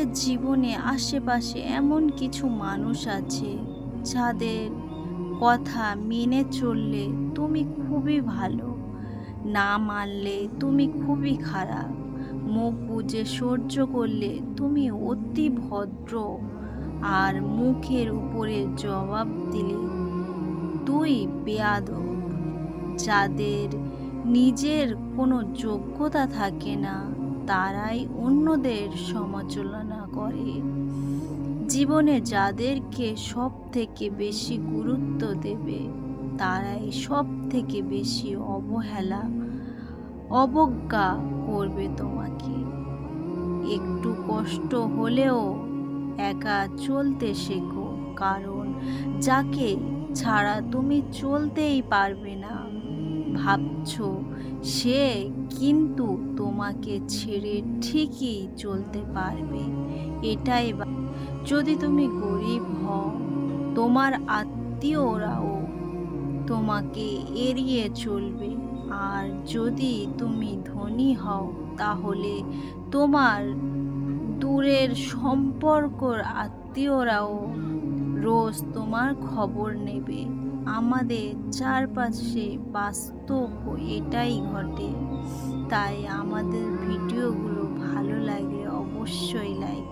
তোমাদের জীবনে আশেপাশে এমন কিছু মানুষ আছে যাদের কথা মেনে চললে তুমি খুবই ভালো, না মানলে তুমি খুবই খারাপ, মুখ বুজে সহ্য করলে তুমি অতি ভদ্র, আর মুখের উপরে জবাব দিলে তুই বেয়াদব। যাদের নিজের কোনো যোগ্যতা থাকে না তারাই অন্যদের সমালোচনা করে। জীবনে যাদেরকে সব থেকে বেশি গুরুত্ব দেবে তারাই সব থেকে বেশি অবজ্ঞা করবে তোমাকে। একটু কষ্ট হলেও একা চলতে শেখো, কারণ যাকে ছাড়া তুমি চলতেই পারবে না ভাবছো সে কিন্তু তোমাকে ছেড়ে ঠিকই চলতে পারবে। যদি তুমি গরিব হও তোমার আত্মীয়রাও তোমাকে এড়িয়ে চলবে, আর যদি তুমি ধনী হও তাহলে তোমার দূরের সম্পর্কর আত্মীয়রাও রোজ তোমার খবর নেবে। আমাদের চারপাশে বাস্তব এটাই ঘটে। তাই আমাদের ভিডিওগুলো ভালো লাগলে অবশ্যই লাইক